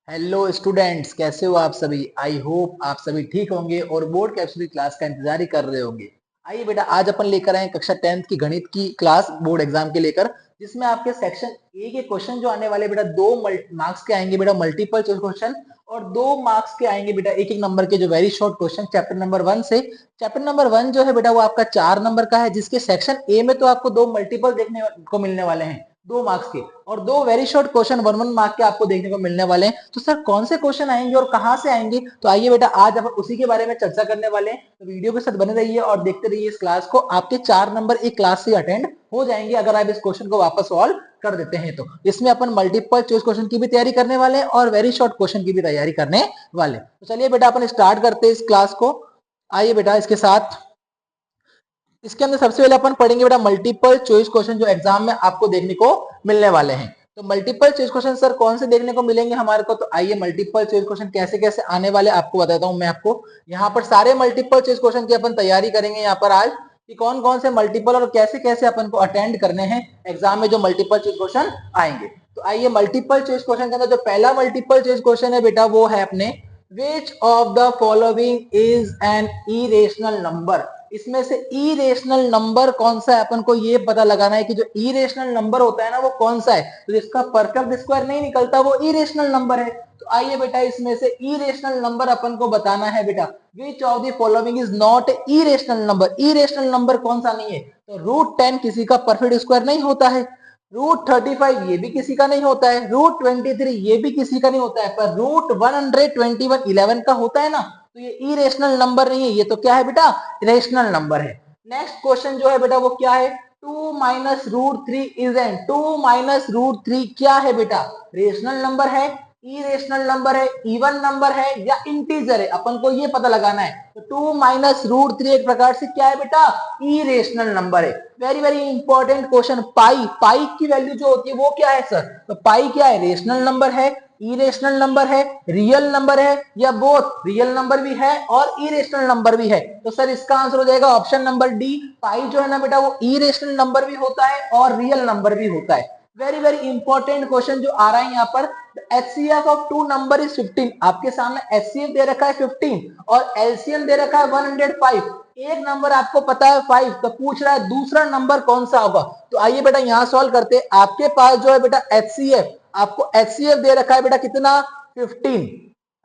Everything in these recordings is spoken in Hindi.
हेलो स्टूडेंट्स, कैसे हो आप सभी। आई होप आप सभी ठीक होंगे और बोर्ड की एब्सोल्यूट क्लास का इंतजार ही कर रहे होंगे। आइए बेटा, आज अपन लेकर आए कक्षा 10th की गणित की क्लास बोर्ड एग्जाम के लेकर, जिसमें आपके सेक्शन ए के क्वेश्चन जो आने वाले बेटा 2 मार्क्स के आएंगे बेटा मल्टीपल चॉइस क्वेश्चन, और 2 मार्क्स के आएंगे बेटा एक एक नंबर के जो very short question chapter number 1 से। चैप्टर नंबर 1 जो है बेटा वो आपका 4 नंबर का है, जिसके सेक्शन ए में तो आपको 2 मल्टीपल देखने को मिलने वाले हैं 2 मार्क्स के, और 2 वेरी शॉर्ट क्वेश्चन 1 1 मार्क के आपको देखने को मिलने वाले हैं। तो सर कौन से क्वेश्चन आएंगे और कहां से आएंगे, तो आइए बेटा आज अपन उसी के बारे में चर्चा करने वाले हैं। तो वीडियो के साथ बने रहिए और देखते रहिए इस क्लास को। आपके 4 नंबर एक क्लास से अटेंड हो जाएंगे अगर आप इस क्वेश्चन को वापस सॉल्व कर देते हैं। तो इसमें अपन मल्टीपल चॉइस क्वेश्चन की भी तैयारी करने वाले हैं और वेरी शॉर्ट क्वेश्चन की भी तैयारी करने वाले। तो चलिए बेटा अपन स्टार्ट करते हैं इस क्लास को। आइए बेटा इसके साथ इसके अंदर सबसे पहले अपन पढ़ेंगे बेटा मल्टीपल चॉइस क्वेश्चन जो एग्जाम में आपको देखने को मिलने वाले हैं। तो मल्टीपल चॉइस क्वेश्चन सर कौन से देखने को मिलेंगे हमारे को, तो आइए मल्टीपल चॉइस क्वेश्चन कैसे कैसे आने वाले आपको बताता हूं। मैं आपको यहाँ पर सारे मल्टीपल चॉइस क्वेश्चन की अपन तैयारी करेंगे यहाँ पर आज, कि कौन कौन से मल्टीपल और कैसे कैसे अपन को अटेंड करने हैं एग्जाम में जो मल्टीपल चॉइस क्वेश्चन आएंगे। तो आइए मल्टीपल चॉइस क्वेश्चन के अंदर जो पहला मल्टीपल चॉइस क्वेश्चन है बेटा वो है अपने which of the following is an irrational number. इसमें से इरेशनल नंबर कौन सा है अपन को ये पता लगाना है कि जो इरेशनल नंबर होता है ना वो कौन सा है, तो जिसका परफेक्ट स्क्वायर नहीं निकलता वो इरेशनल नंबर है। तो आइए बेटा इसमें से इरेशनल नंबर अपन को बताना है बेटा, which of the following is not irrational number. Irrational number कौन सा नहीं है, तो √10 किसी का परफेक्ट स्क्वायर नहीं होता है, √35 ये भी किसी का नहीं होता है, √23 ये भी किसी का नहीं होता है, पर √121 11 का होता है ना, तो ये इरेशनल नंबर नहीं है, ये तो क्या है बेटा रेशनल नंबर है। नेक्स्ट क्वेश्चन जो है बेटा वो क्या है, 2 माइनस √3 इज एन, 2 माइनस √3 क्या है बेटा, रेशनल नंबर है, इरेशनल नंबर है, इवन नंबर है या इंटीजर है, अपन को ये पता लगाना है। तो 2 माइनस √3 एक प्रकार से क्या है बेटा, इरेशनल नंबर है। वेरी वेरी इंपॉर्टेंट क्वेश्चन, पाई, पाई की वैल्यू जो होती है वो क्या है सर, तो पाई क्या है, रेशनल नंबर है, इरेशनल नंबर है, रियल नंबर है या बोथ, रियल नंबर भी है और इरेशनल नंबर भी है। तो सर इसका आंसर हो जाएगा ऑप्शन नंबर डी, पाई जो है ना बेटा वो इरेशनल नंबर भी होता है और रियल नंबर भी होता है। वेरी वेरी इंपॉर्टेंट क्वेश्चन जो आ रहा है यहाँ पर, HCF ऑफ 2 नंबर इज 15। आपके सामने HCF दे रखा है 15 और LCM दे रखा है 105। एक नंबर आपको पता है 5, तो पूछ रहा है दूसरा नंबर कौन सा होगा। तो आइए बेटा यहाँ सॉल्व करते हैं। आपके पास जो है बेटा HCF, आपको HCF दे रखा है बेटा कितना 15,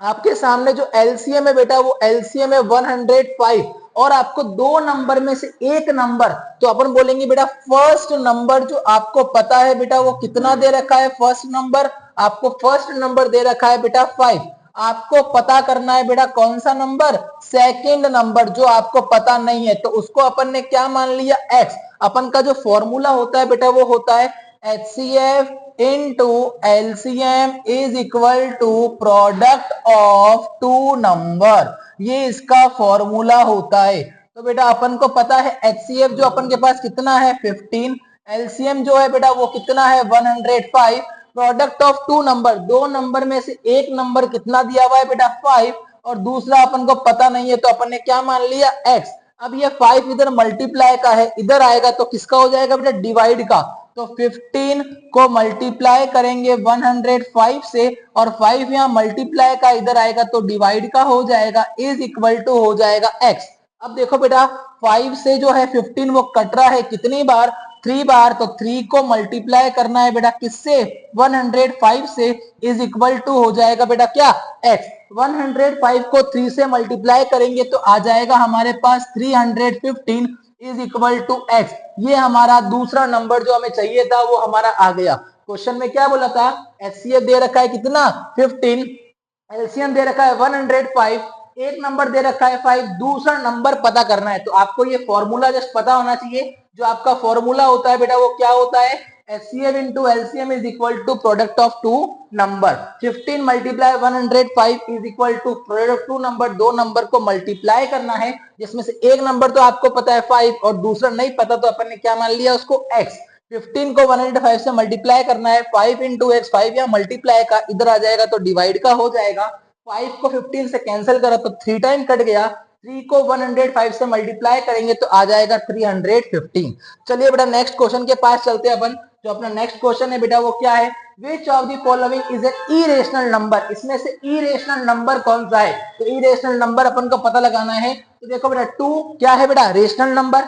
आपके सामने जो LCM है बेटा वो LCM है 105, और आपको 2 नंबर में से एक नंबर, तो अपन बोलेंगे बेटा फर्स्ट नंबर जो आपको पता है बेटा वो कितना दे रखा है, फर्स्ट नंबर आपको फर्स्ट नंबर दे रखा है बेटा 5। आपको पता करना है बेटा कौन सा नंबर, सेकंड नंबर जो आपको पता नहीं है, तो उसको अपन ने क्या मान लिया x। अपन का जो फॉर्मूला होता है बेटा वो होता है HCF into LCM is equal to product of 2 number, ये इसका फॉर्मूला होता है। तो बेटा अपन को पता है HCF जो अपन के पास कितना है 15, LCM जो है बेटा वो कितना है 105, प्रोडक्ट ऑफ 2 नंबर, 2 नंबर में से एक नंबर कितना दिया हुआ है बेटा 5, और दूसरा अपन को पता नहीं है तो अपन ने क्या मान लिया x। अब ये 5 इधर मल्टीप्लाई का है, इधर आएगा तो किसका हो जाएगा बेटा डिवाइड का, तो 15 को मल्टीप्लाई करेंगे 105 से, और 5 यहाँ मल्टीप्लाई का इधर आएगा तो डिवाइड का हो जाएगा, इज इक्वल टू हो जाएगा x। अब देखो बेटा 5 से जो है 15 वो कट रहा है कितनी बार, 3 बार, तो 3 को मल्टीप्लाई करना है बेटा किससे 105 से, इज इक्वल टू हो जाएगा बेटा क्या x। 105 को 3 से मल्टीप्लाई करेंगे तो आ जाएगा हमारे पास 315 इज इक्वल टू x। ये हमारा दूसरा नंबर जो हमें चाहिए था वो हमारा आ गया। क्वेश्चन में क्या बोला था, HCF दे रखा है कितना 15, LCM दे रखा है 105, एक नंबर दे रखा है 5, दूसरा नंबर पता करना है। तो आपको ये फॉर्मूला जस्ट पता होना चाहिए, जो आपका फॉर्मूला होता है बेटा वो क्या होता है, HCF into LCM is equal to product of 2 number, 15 multiply 105 is equal to product 2 number, 2 number को मल्टीप्लाई करना है जिसमें से एक नंबर तो आपको पता है 5 और दूसरा नहीं पता, तो अपन ने क्या मान लिया उसको x। 15 को 105 से मल्टीप्लाई करना है, 5 इंटू एक्स, 5 या मल्टीप्लाई का इधर आ जाएगा तो डिवाइड का हो जाएगा, 5 को 15 से कैंसिल करा तो 3 टाइम कट गया, 3 को 105 से मल्टीप्लाई करेंगे तो आ जाएगा 315। चलिए बेटा नेक्स्ट क्वेश्चन के पास चलते हैं अपन। जो अपना नेक्स्ट क्वेश्चन है बेटा वो क्या है, which of the following is an irrational number, इसमें से इरेशनल नंबर कौन सा है? तो इरेशनल नंबर अपन को पता लगाना है। तो देखो बेटा 2 क्या है बेटा? Rational number.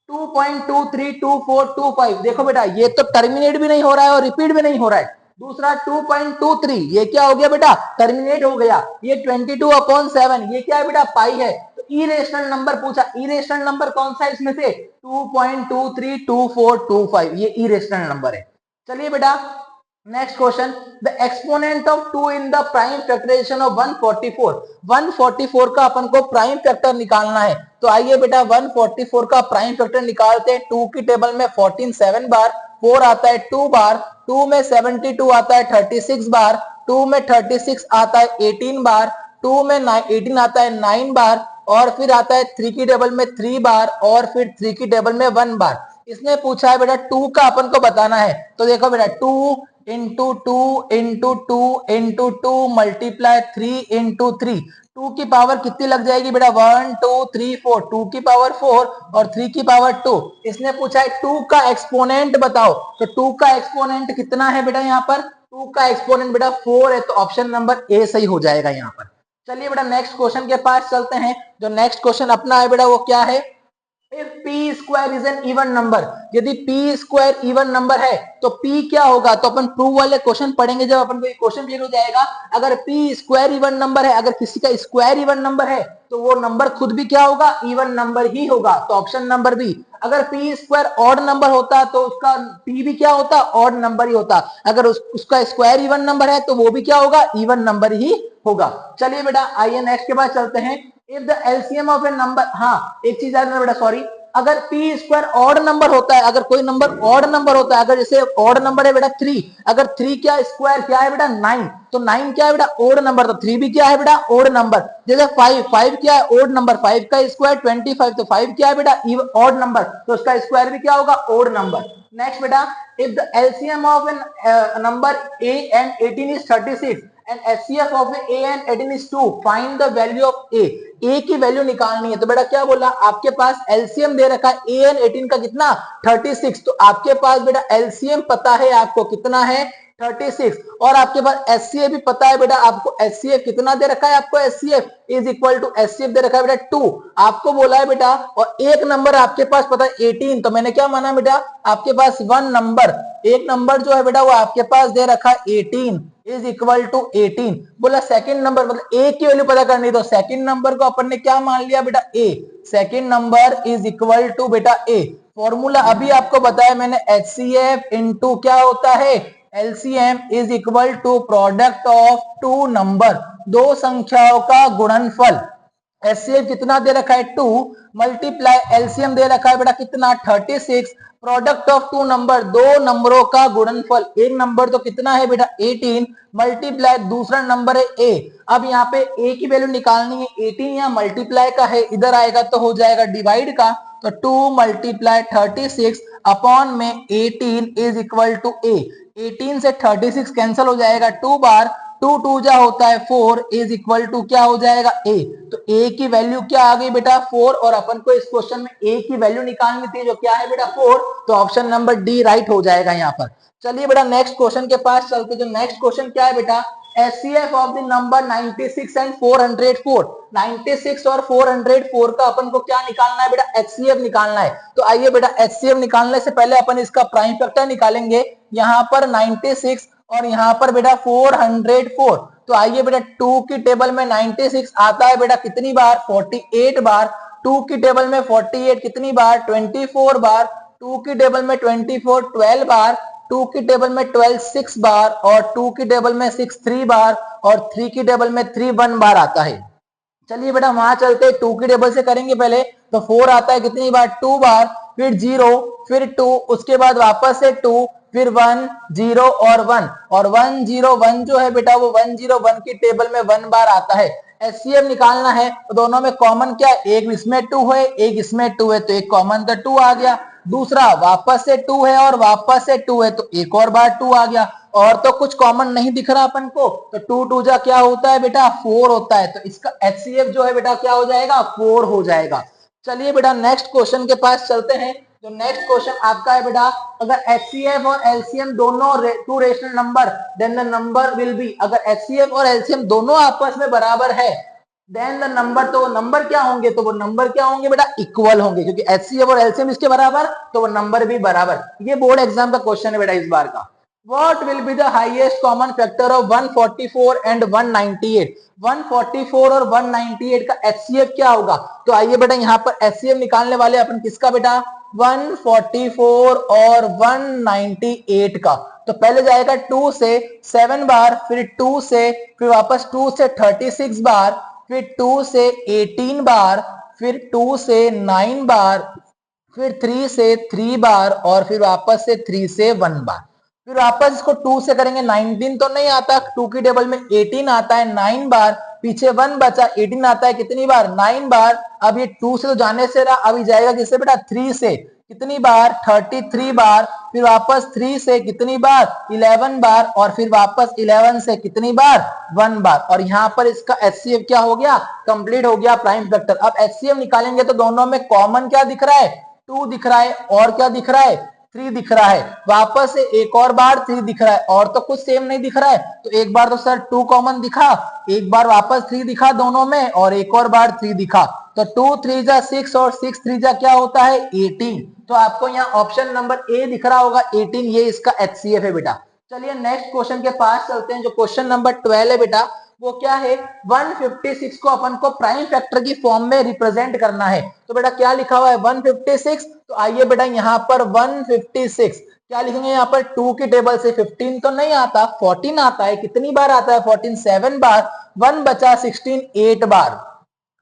2.232425 देखो बेटा ये तो टर्मिनेट भी नहीं हो रहा है और रिपीट भी नहीं हो रहा है। दूसरा 2.23 ये क्या हो गया बेटा? टर्मिनेट हो गया। ये 22/7 ये क्या है बेटा? पाई है। तो इरेशनल नंबर पूछा, इरेशनल नंबर कौन सा है इसमें से? 2.232425 ये इरेशनल नंबर है। चलिए बेटा next question, the exponent of 2 in the prime factorization of 144। 144 का अपन को प्राइम फैक्टर निकालना है। तो आइए बेटा 144 का प्राइम फैक्टर निकालते हैं। 2 की टेबल में 14 7 बार, 4 आता है 2 बार, 2 में 72 आता है 36 बार, 2 में 36 आता है 18 बार, 2 में 18 आता है 9 बार, और फिर आता है 3 की टेबल में 3 बार, और फिर 3 की टेबल में 1 बार। इसने पूछा है बेटा 2 का अपन को बताना है। तो देखो बेटा 2 into 2 into 2 into 2 multiply 3 into 3, 2 की पावर कितनी लग जाएगी बेटा? 1 2 3 4, 2 की पावर 4 और 3 की पावर 2। इसने पूछा है 2 का एक्सपोनेंट बताओ। तो 2 का एक्सपोनेंट कितना है बेटा? यहाँ पर 2 का एक्सपोनेंट बेटा 4 है, तो ऑप्शन नंबर ए सही हो जाएगा यहाँ पर। चलिए बेटा नेक्स्ट क्वेश्चन के पास चलते हैं। जो नेक्स्ट क्वेश्चन अपना है बेटा वो क्या है? If p square is an even number, यदि p स्क्वायर इवन नंबर है तो p क्या होगा? तो अपन प्रूव वाले क्वेश्चन पढ़ेंगे जब अपन को ये क्वेश्चन क्लियर हो जाएगा। अगर p स्क्वायर इवन नंबर है, अगर किसी का स्क्वायर इवन नंबर है तो वो नंबर खुद भी क्या होगा? इवन नंबर ही होगा। तो ऑप्शन नंबर बी। अगर p स्क्वायर ऑड नंबर होता तो उसका p भी क्या होता? ऑड नंबर ही होता। अगर उसका स्क्वायर इवन नंबर है तो वो भी क्या होगा? इवन नंबर ही होगा। चलिए बेटा आइए नेक्स्ट के बाद चलते हैं। If the LCM of A number, हाँ एक चीज याद रखना बेटा, सॉरी, अगर पी स्क्वायर ऑड नंबर होता है, अगर कोई नंबर ऑड नंबर होता है, अगर जैसे ऑड नंबर है बेटा 3, अगर 3 क्या स्क्वायर क्या है बेटा? 9, तो 9 क्या है बेटा? ऑड नंबर, तो 3 भी क्या है बेटा? Odd number. जैसे 5 क्या है? ऑड नंबर, 5 का स्क्वायर 25, तो 5 क्या है बेटा? ऑड नंबर, तो उसका स्क्वायर भी क्या होगा? Odd number. नेक्स्ट बेटा, if the LCM of an number a and 18 is 36 and HCF of a and 18 is 2, find the value of a की वैल्यू निकालनी है। तो बेटा क्या बोला? आपके पास एलसीएम दे रखा है a and 18 का कितना? 36, तो आपके पास बेटा एलसीएम पता है आपको कितना है? 36, और आपके पास एचसीएफ भी पता है बेटा आपको। एचसीएफ कितना दे रखा है आपको? HCF is equal to HCF दे रखा है बेटा 2, आपको बोला है बेटा, और एक नंबर आपके पास पता है 18, तो मैंने क्या माना बेटा? आपके पास वन नंबर, एक नंबर जो है बेटा वो आपके पास दे रखा है 18 इज इक्वल टू 18। बोला सेकंड नंबर मतलब ए की वैल्यू पता करनी, तो सेकंड नंबर को अपन ने क्या मान लिया बेटा? A. Second number is equal to बेटा ए। फॉर्मूला अभी आपको बताया मैंने, एचसीएफ इनटू क्या होता है? LCM is equal to product of two number, दो संख्याओं का गुणनफल। एचसीएफ कितना दे रखा है? 2 मल्टीप्लाई एलसीएम दे रखा है बेटा कितना? 36, प्रोडक्ट ऑफ टू नंबर, दो नंबरों का गुणनफल। एक नंबर तो कितना है बेटा? 18 मल्टीप्लाई दूसरा नंबर है a। अब यहाँ पे a की वैल्यू निकालनी है, 18 यहाँ मल्टीप्लाई का है, इधर आएगा तो हो जाएगा डिवाइड का, तो 2 मल्टीप्लाई 36 अपॉन में 18 इज इक्वल टू a। 18 से 36 कैंसिल हो जाएगा 2 बार, 2 2 जा होता है 4 इज इक्वल टू क्या हो जाएगा? a। तो a की वैल्यू क्या आ गई बेटा? 4, और अपन को इस क्वेश्चन में a की वैल्यू निकालनी थी जो क्या है बेटा? 4, तो ऑप्शन नंबर डी राइट हो जाएगा यहाँ पर। चलिए बेटा नेक्स्ट क्वेश्चन के पास चलते। जो नेक्स्ट क्वेश्चन क्या है बेटा? HCF of the number 96 and 404, 96 और 404 का अपन को क्या निकालना है बेटा? एचसीएफ निकालना है। तो आइए बेटा एचसीएफ निकालने से पहले अपन इसका प्राइम फैक्टर निकालेंगे। यहाँ पर 96 और यहाँ पर बेटा 404, तो आइए बेटा 2 की टेबल में 96 आता है बेटा कितनी बार? 48 बार। 2 की टेबल में 48 कितनी बार? 24 बार। 2 की टेबल में 24 12 बार। 2 की टेबल में 12 6 बार, और 2 की टेबल में 6 3 बार, और 3 की टेबल में 3 1 बार आता है। चलिए बेटा वहां चलते, 2 की टेबल से करेंगे पहले। तो 4 आता है कितनी बार? 2 बार, फिर 0, फिर 2, उसके बाद वापस से 2, फिर 1 0 और 1, और 1 0 1 जो है बेटा वो 1 0 1 की टेबल में 1 बार आता है। एचसीएफ निकालना है तो दोनों में कॉमन क्या? एक इसमें 2 है, एक इसमें 2 है, तो एक कॉमन तो 2 आ गया। दूसरा वापस से 2 है और वापस से 2 है, तो एक और बार 2 आ गया, और तो कुछ कॉमन नहीं दिख रहा अपन को, तो 2 2 जा क्या होता है बेटा? 4 होता है। तो इसका एचसीएफ जो है बेटा क्या हो जाएगा? 4 हो जाएगा। चलिए बेटा नेक्स्ट क्वेश्चन के पास चलते हैं। तो नेक्स्ट क्वेश्चन आपका है बेटा, अगर HCF और LCM दोनों two rational number, then the number will be, अगर HCF और LCM दोनों आपस में बराबर है, देन द नंबर, तो वो नंबर क्या होंगे, तो वो नंबर क्या होंगे बेटा, इक्वल होंगे, क्योंकि HCF और LCM इसके बराबर, तो वो नंबर भी बराबर। ये बोर्ड एग्जाम का क्वेश्चन है बेटा इस बार का। What will be the highest common factor of 144 and 198? 144 और 198 का HCF क्या होगा? तो आइए बेटा यहाँ पर HCF निकालने वाले अपन किसका बेटा, 144 और 198 का। तो पहले जाएगा 2 से 7 बार, फिर 2 से, फिर वापस 2 से 36 बार, फिर 2 से 18 बार, फिर 2 से 9 बार, फिर 3 से 3 बार, और फिर वापस से 3 से 1 बार। फिर वापस इसको 2 से करेंगे, 19 तो नहीं आता, 2 की टेबल में 18 आता है 9 बार, पीछे 1 बचा, 18 आता है कितनी बार, 9 बार। अब ये 2 से तो जाने से रहा, अभी जाएगा किससे बेटा, 3 से, कितनी बार, 33 बार, फिर वापस 3 से कितनी बार, 11 बार, और फिर वापस 11 से कितनी बार, 1 बार। और यहाँ पर इसका HCF क्या हो गया, कंप्लीट हो गया प्राइम फैक्टर। अब HCF निकालेंगे तो दोनों में कॉमन क्या दिख रहा है, 2 दिख रहा है, और क्या दिख रहा है, 3 दिख रहा है, वापस से एक और बार 3 दिख रहा है, और तो कुछ सेम नहीं दिख रहा है, तो एक बार तो सर 2 कॉमन दिखा, एक बार वापस 3 दिखा दोनों में, और एक और बार 3 दिखा, तो 2 3 जा 6 और 6 3 जा क्या होता है, 18। तो आपको यहाँ ऑप्शन नंबर ए दिख रहा होगा 18, ये इसका HCF है बेटा। चलिए नेक्स्ट क्वेश्चन के पास चलते हैं, जो क्वेश्चन नंबर 12 है बेटा, वो क्या है, 156 को अपन को प्राइम फैक्टर की फॉर्म में रिप्रेजेंट करना है। तो बेटा क्या लिखा हुआ है, 156। तो आइए बेटा यहाँ पर 156 क्या लिखेंगे, यहाँ पर 2 की टेबल से 15 तो नहीं आता, 14 आता है, कितनी बार आता है 14, 7 बार, 1 बचा 16, 8 बार।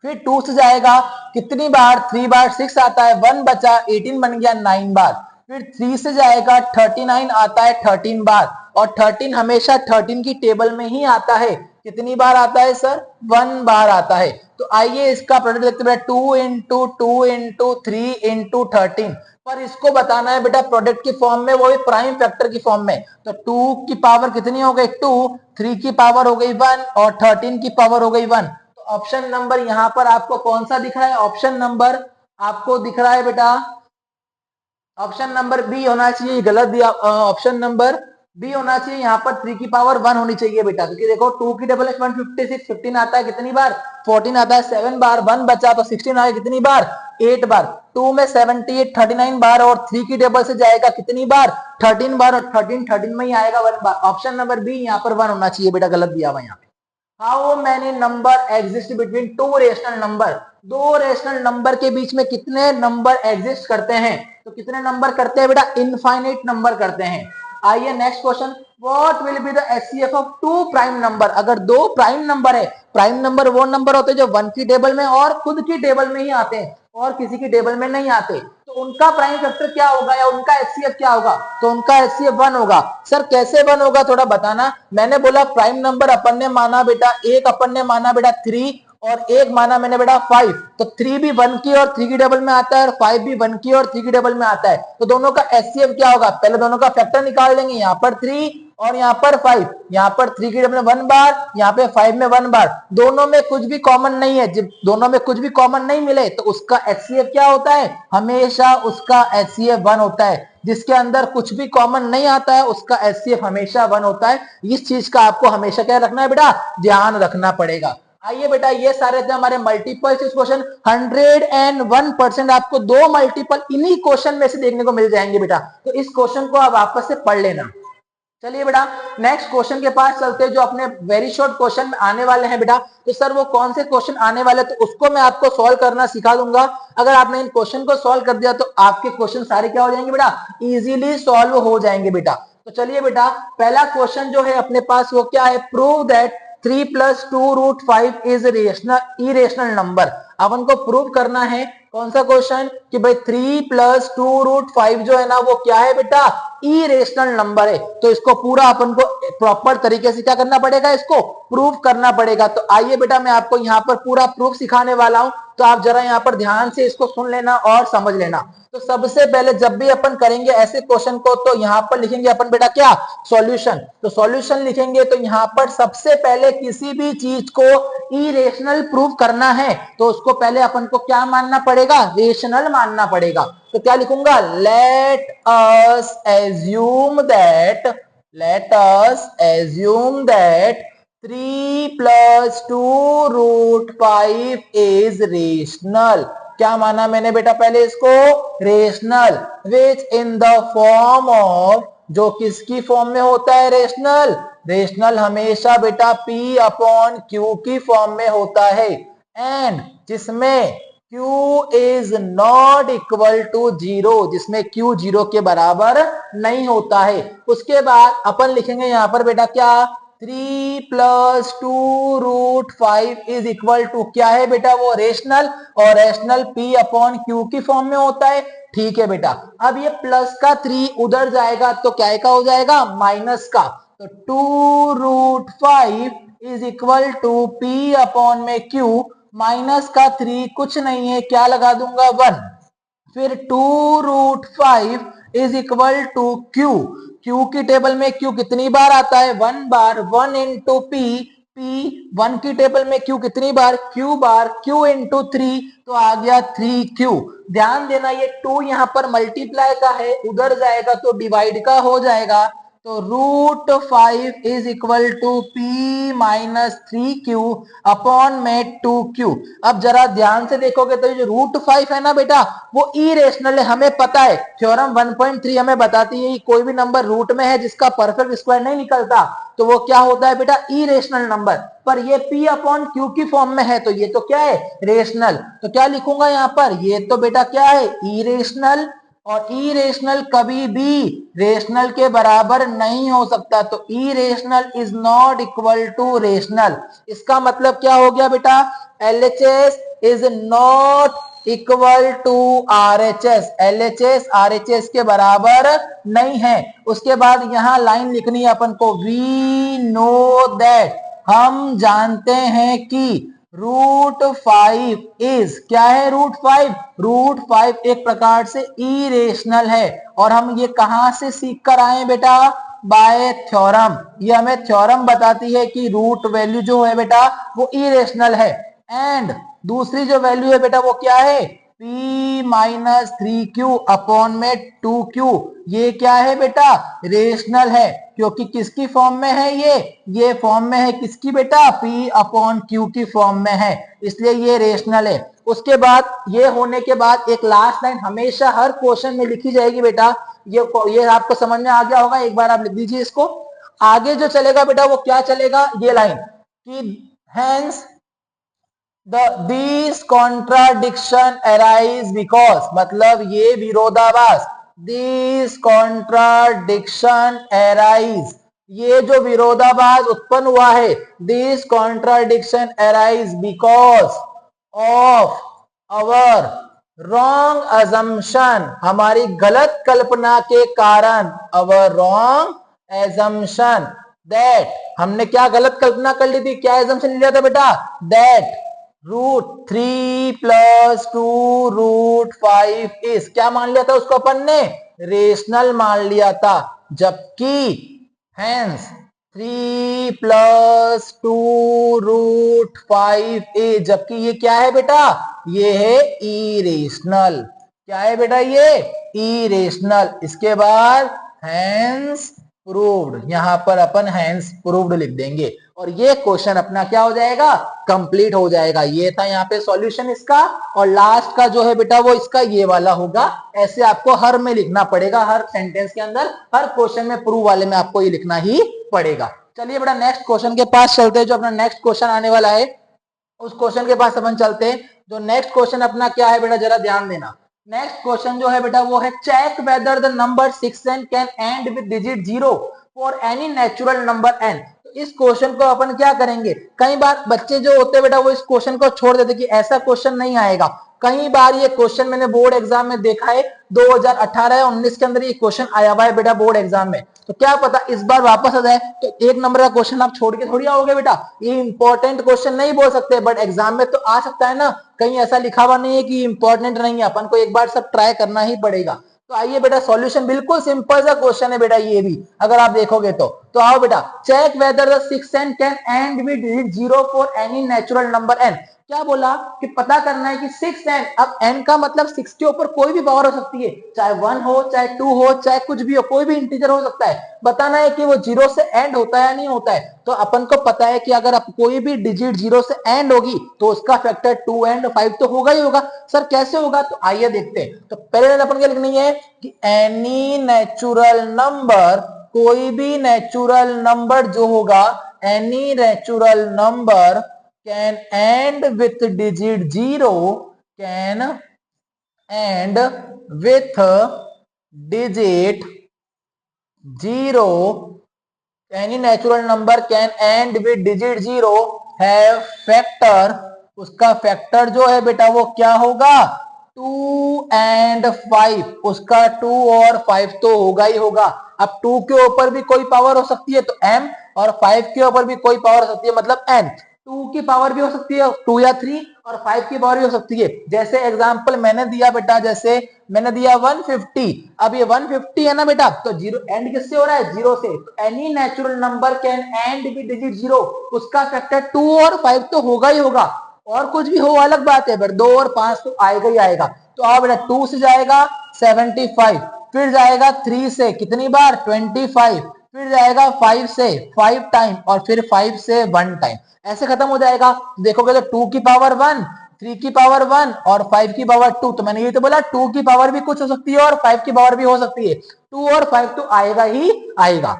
फिर 2 से जाएगा कितनी बार, 3 बार, 6 आता है, 1 बचा, 18 बन गया 9 बार। फिर 3 से जाएगा 39 आता है 13 बार, और 13 हमेशा 13 की टेबल में ही आता है, कितनी बार आता है सर, 1 बार आता है। तो आइए इसका प्रोडक्ट देखते हैं, 2 इंटू 2 इंटू 3 इंटू 13, पर इसको बताना है बेटा प्रोडक्ट की फॉर्म में, वो भी प्राइम फैक्टर की फॉर्म में। तो 2 की पावर कितनी हो गई 2, 3 की पावर हो गई 1, और 13 की पावर हो गई 1। तो ऑप्शन नंबर यहां पर आपको कौन सा दिख रहा है, ऑप्शन नंबर आपको दिख रहा है बेटा, ऑप्शन नंबर बी होना चाहिए, गलत दिया, ऑप्शन नंबर बी होना चाहिए, यहाँ पर 3 की पावर 1 होनी चाहिए बेटा, क्योंकि देखो 2 की टेबल 156, 15 आता है कितनी बार, 14 आता है 7 बार, 1 बचा तो 16 आया कितनी बार, 8 बार। 2 में 78 39 बार, और 3 की टेबल से जाएगा कितनी बार, 13 बार, और 13 में ही आएगा 1 बार। ऑप्शन नंबर बी यहाँ पर 1 होना चाहिए बेटा, गलत दिया हुआ यहाँ पे। How many number exist between two rational number, दो रेशनल नंबर के बीच में कितने नंबर एग्जिस्ट करते हैं, तो कितने नंबर करते हैं बेटा, इनफाइनाइट नंबर करते हैं। आइए next question, what will be the HCF of two prime number, अगर दो प्राइम नंबर है, प्राइम नंबर वो नंबर होते हैं जो 1 की टेबल में और खुद की टेबल में ही आते हैं, और किसी की टेबल में नहीं आते, तो उनका प्राइम फैक्टर क्या होगा, या उनका HCF क्या होगा, तो उनका HCF 1 होगा। सर कैसे 1 होगा, थोड़ा बताना। मैंने बोला प्राइम नंबर अपन ने माना बेटा, एक अपन ने माना बेटा 3, और एक माना मैंने बेटा 5, तो 3 भी 1 की और 3 की टेबल में आता है, और 5 भी 1 की और 3 की टेबल में आता है, तो दोनों का HCF क्या होगा, पहले दोनों का फैक्टर निकाल लेंगे, यहाँ पर 3 और यहाँ पर 5, यहाँ पर 3 की टेबल में 1 बार, यहाँ पे 5 में 1 बार, दोनों में कुछ भी कॉमन नहीं है, जब दोनों में कुछ भी कॉमन नहीं मिले तो उसका HCF क्या होता है, हमेशा उसका HCF 1 होता है। जिसके अंदर कुछ भी कॉमन नहीं आता है उसका HCF हमेशा 1 होता है। इस चीज का आपको हमेशा क्या रखना है बेटा, ध्यान रखना पड़ेगा। आइए बेटा ये सारे थे हमारे मल्टीपल चॉइस क्वेश्चन, 101% आपको दो मल्टीपल इन्हीं क्वेश्चन में से देखने को मिल जाएंगे बेटा, तो इस क्वेश्चन को आप वापस से पढ़ लेना। चलिए बेटा नेक्स्ट क्वेश्चन के पास चलते हैं, जो अपने वेरी शॉर्ट क्वेश्चन में आने वाले हैं बेटा। तो सर वो कौन से क्वेश्चन आने वाले, तो उसको मैं आपको सॉल्व करना सिखा दूंगा। अगर आपने इन क्वेश्चन को सॉल्व कर दिया तो आपके क्वेश्चन सारे क्या हो जाएंगे बेटा, इजीली सॉल्व हो जाएंगे बेटा। तो चलिए बेटा पहला क्वेश्चन जो है अपने पास वो क्या है, prove that 3 + 2√5 is irrational number. अब उनको प्रूव करना है, कौन सा क्वेश्चन, कि भाई 3 + 2√5 जो है ना वो क्या है बेटा, इरेशनल नंबर है। तो इसको पूरा अपन को प्रॉपर तरीके से क्या करना पड़ेगा, इसको प्रूव करना पड़ेगा। तो आइए बेटा मैं आपको यहाँ पर पूरा प्रूफ सिखाने वाला हूं, तो आप जरा यहाँ पर ध्यान से इसको सुन लेना और समझ लेना। तो सबसे पहले जब भी अपन करेंगे ऐसे क्वेश्चन को, तो यहाँ पर लिखेंगे अपन बेटा क्या, सॉल्यूशन। तो सॉल्यूशन लिखेंगे तो यहाँ पर सबसे पहले किसी भी चीज को इरेशनल प्रूव करना है तो उसको पहले अपन को क्या मानना पड़ेगा, रेशनल मानना पड़ेगा। तो क्या लिखूंगा, late us assume that 3 + 2 √5 is rational. क्या माना मैंने बेटा पहले इसको, rational, which in the form of, जो किसकी फॉर्म में होता है रेशनल, रेशनल हमेशा बेटा P/Q की फॉर्म में होता है, एंड जिसमें Q is not equal to 0, जिसमें Q 0 के बराबर नहीं होता है। उसके बाद अपन लिखेंगे यहां पर बेटा क्या, 3 + 2 √5 इज इक्वल टू, क्या है बेटा वो रेशनल, और रेशनल P/Q की फॉर्म में होता है। ठीक है बेटा, अब ये प्लस का 3 उधर जाएगा तो क्या का हो जाएगा, माइनस का, तो 2 √5 is equal to P/Q, minus का 3 कुछ नहीं है, क्या लगा दूंगा 1, फिर 2 √5 is equal to Q, Q की टेबल में Q कितनी बार आता है, 1 बार, 1 इंटू P, P 1 की टेबल में Q कितनी बार, Q बार, Q इंटू 3, तो आ गया 3Q। ध्यान देना ये 2 यहां पर मल्टीप्लाई का है, उधर जाएगा तो डिवाइड का हो जाएगा, तो √5 is equal to P-3Q upon में 2Q। अब जरा ध्यान से देखोगे तो जो √5 है ना बेटा, वो इरेशनल है, हमें पता है, थ्योरम 1.3 हमें बताती है कि कोई भी नंबर रूट में है जिसका परफेक्ट स्क्वायर नहीं निकलता तो वो क्या होता है बेटा, इरेशनल नंबर। पर ये P/Q की फॉर्म में है तो ये तो क्या है, रेशनल। तो क्या लिखूंगा यहां पर, ये तो बेटा क्या है, इरेशनल, और इरेशनल कभी भी रेशनल के बराबर नहीं हो सकता, तो irrational is not equal to rational. इसका मतलब क्या हो गया बेटा, LHS is not equal to RHS, LHS RHS के बराबर नहीं है। उसके बाद यहां लाइन लिखनी है अपन को, वी नो दैट, हम जानते हैं कि √5 इज, क्या है √5 एक प्रकार से इरेशनल है, और हम ये कहां से सीख कर आए बेटा, बाय थ्योरम। ये हमें थ्योरम बताती है कि रूट वैल्यू जो है बेटा वो इरेशनल है, एंड दूसरी जो वैल्यू है बेटा वो क्या है, P-3Q अपॉन में 2Q, ये क्या है बेटा, रेशनल है, क्योंकि किसकी फॉर्म में है, ये फॉर्म में है किसकी बेटा, P/Q की फॉर्म में है, इसलिए ये रेशनल है। उसके बाद ये होने के बाद एक लास्ट लाइन हमेशा हर क्वेश्चन में लिखी जाएगी बेटा, ये आपको समझ में आ गया होगा, एक बार आप लिख दीजिए इसको। आगे जो चलेगा बेटा वो क्या चलेगा, ये लाइन कि hence these contradiction arise because, मतलब ये विरोधाभास, these contradiction arise, ये जो विरोधाभास उत्पन्न हुआ है, these contradiction arise because of our wrong assumption, हमारी गलत कल्पना के कारण, our wrong assumption that, हमने क्या गलत कल्पना कर ली थी, क्या assumption लिया था बेटा, that √3 + 2 √5 इज, क्या मान लिया था उसको अपन ने, रेशनल मान लिया था, जबकि हेंस 3 + 2 √5 इज, जबकि ये क्या है बेटा, ये है इरेशनल, क्या है बेटा ये, इरेशनल। इसके बाद हेंस प्रूव्ड, यहां पर अपन हेंस प्रूव्ड लिख देंगे, और ये क्वेश्चन अपना क्या हो जाएगा, कंप्लीट हो जाएगा। ये था यहाँ पे सॉल्यूशन इसका, और लास्ट का जो है बेटा वो इसका ये वाला होगा। ऐसे आपको हर में लिखना पड़ेगा, हर सेंटेंस के अंदर, हर क्वेश्चन में प्रूव वाले में आपको ये लिखना ही पड़ेगा। चलिए बेटा नेक्स्ट क्वेश्चन के पास चलते हैं, जो अपना नेक्स्ट क्वेश्चन आने वाला है उस क्वेश्चन के पास अपन चलते हैं। जो नेक्स्ट क्वेश्चन अपना क्या है बेटा, जरा ध्यान देना। नेक्स्ट क्वेश्चन जो है बेटा वो है, check whether the number 6n can end with digit 0 for any natural number n। इस क्वेश्चन को अपन क्या करेंगे, कई बार बच्चे जो होते हैं बेटा वो इस क्वेश्चन को छोड़ देते कि ऐसा क्वेश्चन नहीं आएगा। कई बार ये क्वेश्चन मैंने बोर्ड एग्जाम में देखा है, 2018 या 19 के अंदर ये क्वेश्चन आया हुआ है बेटा बोर्ड एग्जाम में, तो क्या पता इस बार वापस आ जाए तो 1 नंबर का क्वेश्चन आप छोड़ के थोड़ी आओगे बेटा। ये इंपॉर्टेंट क्वेश्चन नहीं बोल सकते, बट एग्जाम में तो आ सकता है ना, कहीं ऐसा लिखा हुआ नहीं है कि इंपॉर्टेंट नहीं है, अपन को एक बार सब ट्राई करना ही पड़ेगा। तो आइए बेटा सॉल्यूशन बिल्कुल सिंपल सा क्वेश्चन है बेटा, ये भी अगर आप देखोगे तो आओ बेटा, check whether the 6n can end with digit 0 for any natural number n। क्या बोला कि पता करना है कि 6n, अब n का मतलब 6 के ऊपर कोई भी पावर हो सकती है, चाहे 1 हो चाहे 2 हो चाहे कुछ भी हो, कोई भी इंटीजर हो सकता है। बताना है कि वो 0 से एंड होता है या नहीं होता है। तो अपन को पता है कि अगर कोई भी डिजिट 0 से एंड होगी तो उसका फैक्टर 2 एंड 5 तो होगा ही होगा। सर कैसे होगा, तो आइए देखते हैं। तो पहले अपन क्या लिखनी है कि एनी नेचुरल नंबर, कोई भी नेचुरल नंबर जो होगा, any natural number can end with digit 0, can end with digit 0, any natural number can end with digit 0 have factor, उसका फैक्टर जो है बेटा वो क्या होगा, 2 and 5, उसका 2 और 5 तो होगा ही होगा। अब 2 के ऊपर भी कोई पावर हो सकती है तो m, और 5 के ऊपर भी कोई पावर हो सकती है मतलब n। 2 की पावर भी हो सकती है 2 या 3, और 5 की पावर भी हो सकती है। जैसे एग्जांपल मैंने दिया बेटा, जैसे मैंने दिया 150, अब ये 150 है ना बेटा, तो जीरो एंड किससे हो रहा है, 0 से। तो any natural number can end with digit 0, उसका फैक्टर 2 और 5 तो होगा ही होगा, और कुछ भी हो अलग बात है, पर 2 और 5 तो आएगा ही आएगा। तो अब बेटा 2 से जाएगा 75, फिर जाएगा 3 से कितनी बार 25, फिर जाएगा 5 से 5 टाइम, और फिर 5 से 1 टाइम, ऐसे खत्म हो जाएगा। देखोगे तो 2 की पावर 1, 3 की पावर 1 और 5 की पावर 2, तो मैंने ये तो बोला 2 की पावर भी कुछ हो सकती है और 5 की पावर भी हो सकती है। 2 और 5 तो आएगा ही आएगा।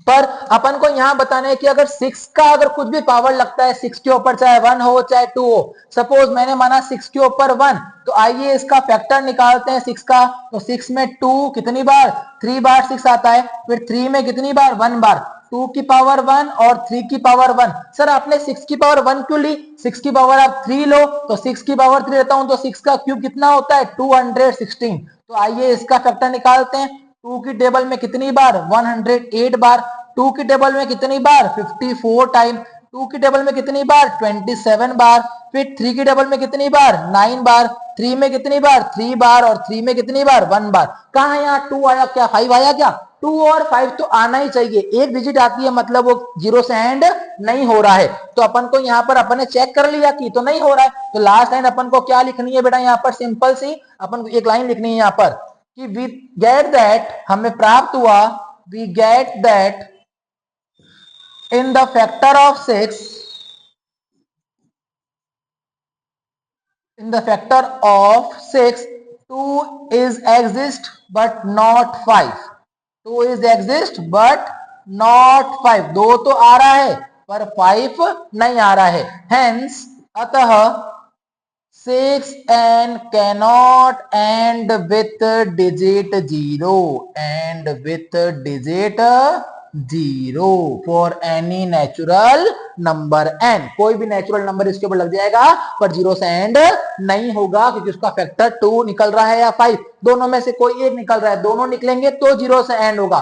पर अपन को यहां बताना है कि अगर 6 का अगर कुछ भी पावर लगता है 6 के ऊपर, चाहे 1 हो चाहे 2 हो, सपोज मैंने माना 6 के ऊपर 1, तो आइए इसका फैक्टर निकालते हैं 6 का। तो 6 में 2 कितनी बार, 3 बार 6 आता है, फिर 3 में कितनी बार, 1 बार, 2 की पावर 1 और 3 की पावर 1। सर आपने 6 की पावर 1 क्यों ली, 6 की पावर आप 3 लो, तो 6 की पावर 3 लेता हूं तो 6 का क्यूब कितना होता है 216। तो आइए इसका फैक्टर निकालते हैं। 2 की टेबल में कितनी बार, 108 बार, 2 की टेबल में कितनी बार, 54 टाइम, 2 की टेबल में कितनी बार, 27 बार, फिर 3 की टेबल में कितनी बार, 9 बार, 3 में कितनी बार, 3 बार, और 3 में कितनी बार, 1 बार। कहां यहाँ 2 आया, क्या 5 आया क्या, 2 और 5 तो आना ही चाहिए, एक डिजिट आती है मतलब वो 0 से एंड नहीं हो रहा है। तो अपन को यहाँ पर अपन ने चेक कर लिया कि तो नहीं हो रहा है, तो लास्ट लाइन अपन को क्या लिखनी है बेटा, यहाँ पर सिंपल सी अपन को एक लाइन लिखनी है यहाँ पर कि वी गेट दैट, हमें प्राप्त हुआ, we get that in the factor of 6, in the factor of 6, 2 is exist but not 5, 2 is exist but not 5, 2 तो आ रहा है पर 5 नहीं आ रहा है, hence अतः 6n cannot end with digit 0, and with digit 0 for any natural number n, कोई भी नेचुरल नंबर इसके ऊपर लग जाएगा पर 0 से एंड नहीं होगा, क्योंकि उसका फैक्टर 2 निकल रहा है या 5, दोनों में से कोई एक निकल रहा है, दोनों निकलेंगे तो 0 से एंड होगा।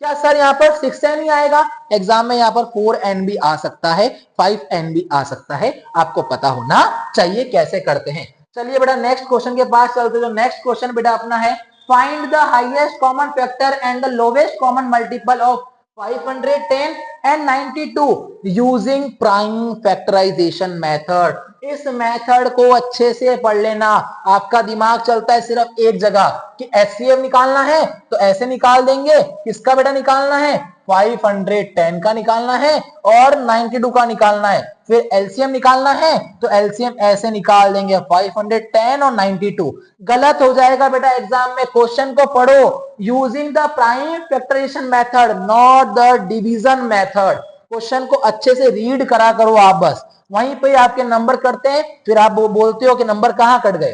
क्या सर यहाँ पर 6n ही आएगा, एग्जाम में यहाँ पर 4n भी आ सकता है, 5n भी आ सकता है, आपको पता होना चाहिए कैसे करते हैं। चलिए बेटा नेक्स्ट क्वेश्चन के पास चलते हैं। जो नेक्स्ट क्वेश्चन बेटा अपना है, find the highest common factor and the lowest common multiple of 510 and 92 using prime factorisation method. इस मेथड को अच्छे से पढ़ लेना, आपका दिमाग चलता है सिर्फ एक जगह कि एचसीएफ निकालना है तो ऐसे निकाल देंगे, किसका बेटा निकालना है, 510 का निकालना है और 92 का निकालना है, फिर एलसीएम निकालना है तो एलसीएम ऐसे निकाल देंगे 510 और 92। गलत हो जाएगा बेटा एग्जाम में, क्वेश्चन को पढ़ो using the prime factorisation method not the division method. Question को अच्छे से रीड करा करो आप, बस वहीं पे आपके नंबर कटते हैं, फिर आप बोलते हो कि नंबर कहां कट गए।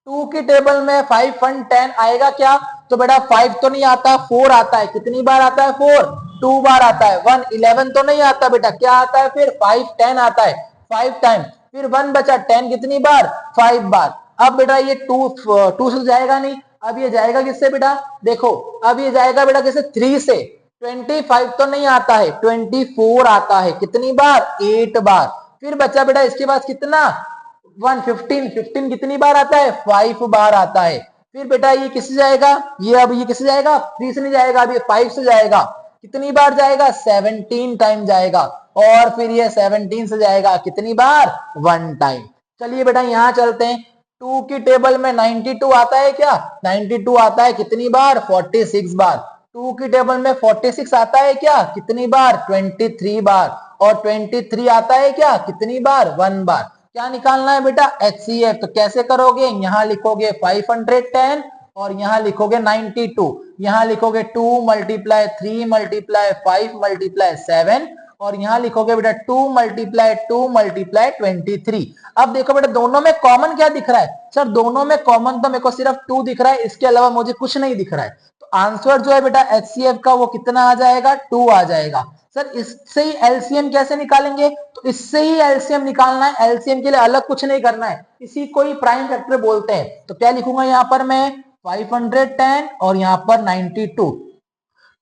2 की टेबल में 510 आएगा क्या, तो बेटा 5 तो नहीं आता, 4 आता है, कितनी बार आता है 4, 2 बार आता है, 111 तो नहीं आता बेटा, क्या आता है फिर 510 आता है 5 टाइम, फिर 1 बचा 10 कितनी बार 5 बार। अब बेटा ये 2 से जाएगा नहीं, अब ये जाएगा किससे बेटा, देखो अब ये जाएगा बेटा किससे, 3 से, 25 तो नहीं आता है, 24 आता है, कितनी बार 8 बार, फिर बचा बेटा इसके पास कितना 115, 15 कितनी बार आता है 5 बार आता है, फिर बेटा ये किससे जाएगा, ये अब ये किससे जाएगा 3 से नहीं जाएगा, अब ये 5 से जाएगा, कितनी बार जाएगा 17 टाइम जाएगा, और फिर ये 17 से जाएगा कितनी बार 1 टाइम। चलिए बेटा यहां चलते हैं, 2 की टेबल में 92 आता है क्या, 92 आता है कितनी बार 46 बार। 2 की टेबल में 46 आता है क्या, कितनी बार 23 बार, और 23 आता है क्या कितनी बार 1 बार। क्या निकालना है बेटा HCF, तो कैसे करोगे, यहां लिखोगे 510 और यहां लिखोगे 92, यहां लिखोगे 2 मल्टीप्लाई 3 मल्टीप्लाई 5 मल्टीप्लाई 7, और यहां लिखोगे बेटा 2 मल्टीप्लाई 2 मल्टीप्लाई 23। अब देखो बेटा दोनों में कॉमन क्या दिख रहा है, सर दोनों में कॉमन तो मेरे को सिर्फ 2 दिख रहा है, इसके अलावा मुझे कुछ नहीं दिख रहा है, तो आंसर जो है बेटा HCF का वो कितना आ जाएगा 2 आ जाएगा। सर इससे ही एलसीएम कैसे निकालेंगे, तो इससे ही एलसीएम निकालना है, एलसीएम के लिए अलग कुछ नहीं करना है, इसी को ही प्राइम फैक्टर बोलते हैं। तो क्या लिखूंगा यहाँ पर मैं 510 और यहाँ पर 92,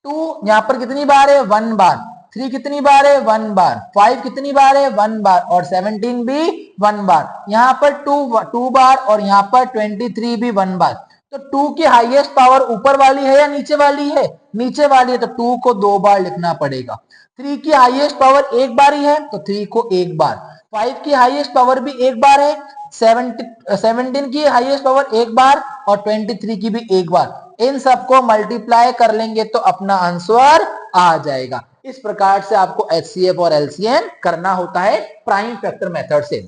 2 यहाँ पर कितनी बार है 1 बार, 3 कितनी बार है 1 बार, 5 कितनी बार है 1 बार, और 17 भी 1 बार, यहाँ पर 2 बार, और यहाँ पर 23 भी 1 बार। तो 2 की हाईएस्ट पावर ऊपर वाली है या नीचे वाली है, नीचे वाली है, तो 2 को 2 बार लिखना पड़ेगा। 3 की हाईएस्ट पावर एक बार ही है, तो 3 को एक बार। 5 की हाईएस्ट पावर भी एक बार है, 17 की हाईएस्ट पावर एक बार, और 23 की भी एक बार। इन सबको मल्टीप्लाई कर लेंगे तो अपना आंसर आ जाएगा। इस प्रकार से आपको HCF और LCM करना होता है प्राइम फैक्टर मेथड से।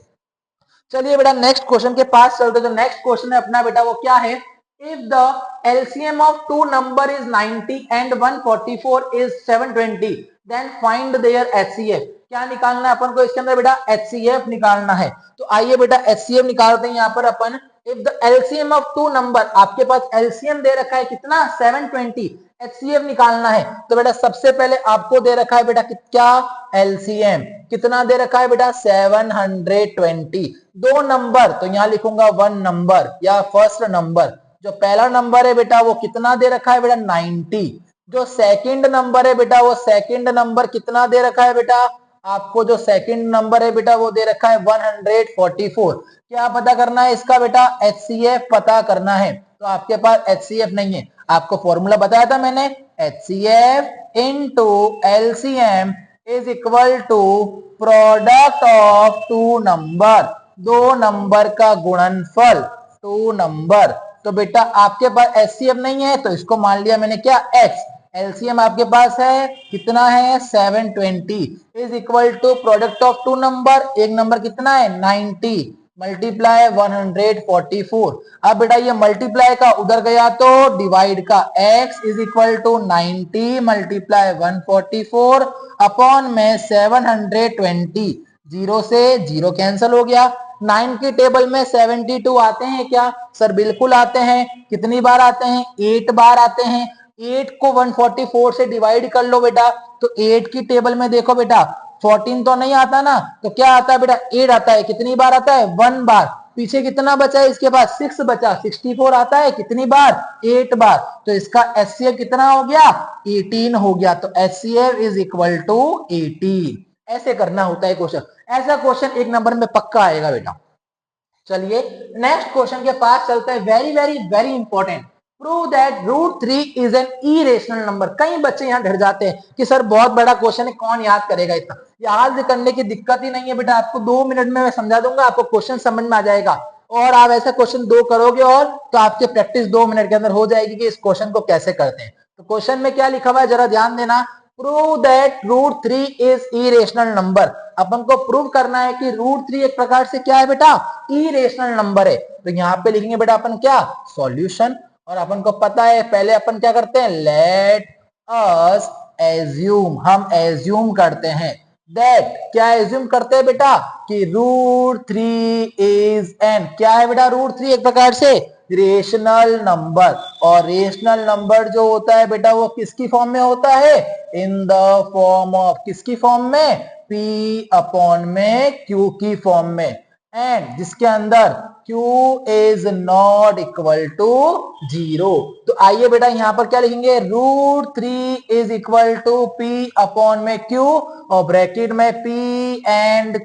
चलिए बेटा नेक्स्ट क्वेश्चन के पास चलते, जो नेक्स्ट क्वेश्चन है अपना बेटा वो क्या है, if the LCM of two number is 90 and 144 is 720 then find their HCF। क्या निकालना है अपन को इसके अंदर बेटा HCF निकालना है। तो आइए बेटा HCF निकालते हैं यहाँ पर अपन। if the LCM of two number, आपके पास LCM दे रखा है कितना 720, HCF निकालना है, तो बेटा सबसे पहले आपको दे रखा है बेटा क्या LCM कितना दे रखा है बेटा 720, दो नंबर, तो यहां लिखूंगा 1 नंबर या फर्स्ट नंबर। जो पहला नंबर है बेटा वो कितना दे रखा है बेटा 90, जो सेकंड नंबर है बेटा वो सेकंड नंबर कितना दे रखा है बेटा, आपको जो सेकंड नंबर है बेटा वो दे रखा है 144। क्या पता करना है इसका बेटा HCF पता करना है। तो आपके पास HCF नहीं है, आपको फॉर्मूला बताया था मैंने, HCF into LCM is equal to product of two number, दो नंबर का गुणनफल, टू नंबर। तो बेटा आपके पास HCF नहीं है तो इसको मान लिया मैंने क्या X, LCM आपके पास है कितना है 720 is equal to product of two number, एक नंबर कितना है 90 मल्टीप्लाई 144। अब बेटा ये मल्टीप्लाई का उधर गया तो डिवाइड का, x is equal to 90 multiply 144 upon में 720, जीरो से जीरो कैंसिल हो गया। 9 की टेबल में 72 आते हैं क्या, सर बिल्कुल आते हैं, कितनी बार आते हैं 8 बार आते हैं। 8 को 144 से डिवाइड कर लो बेटा, तो 8 की टेबल में देखो बेटा 14 तो नहीं आता ना, तो क्या आता है बेटा 8 आता है, कितनी बार आता है 1 बार। पीछे कितना बचा है इसके पास 6 बचा, 64 आता है कितनी बार 8 बार। तो इसका HCF कितना हो गया 18 हो गया। तो HCF इज इक्वल टू 18। ऐसे करना होता है क्वेश्चन, ऐसा क्वेश्चन एक नंबर में पक्का आएगा बेटा। चलिए नेक्स्ट क्वेश्चन के पास चलते हैं, very very very important. Prove that √3 is an irrational number. कई बच्चे यहाँ डर जाते हैं कि सर बहुत बड़ा क्वेश्चन है, कौन याद करेगा इतना। याद करने की दिक्कत ही नहीं है बेटा, आपको 2 मिनट में मैं समझा दूंगा, आपको क्वेश्चन समझ में आ जाएगा। और आप ऐसा क्वेश्चन 2 करोगे और तो आपकी प्रैक्टिस 2 मिनट के अंदर हो जाएगी कि इस क्वेश्चन को कैसे करते हैं। तो क्वेश्चन में क्या लिखा हुआ है जरा ध्यान देना, prove that √3 is irrational number. अपन को प्रूव करना है कि √3 एक प्रकार से क्या है बेटा इरेशनल नंबर है। तो यहाँ पे लिखेंगे बेटा अपन क्या सॉल्यूशन, और अपन को पता है पहले अपन क्या करते हैं लेट अस एज्यूम, हम एज्यूम करते हैं दैट, क्या एज्यूम करते हैं बेटा कि √3 इज एन, क्या है बेटा √3 एक प्रकार से रेशनल नंबर। और रेशनल नंबर जो होता है बेटा वो किसकी फॉर्म में होता है, इन द फॉर्म ऑफ, किसकी फॉर्म में P अपॉन में Q की फॉर्म में, एंड जिसके अंदर Q is not equal to 0। तो आइए बेटा यहां पर क्या लिखेंगे √3 is equal to P upon में Q, और ब्रैकेट में P and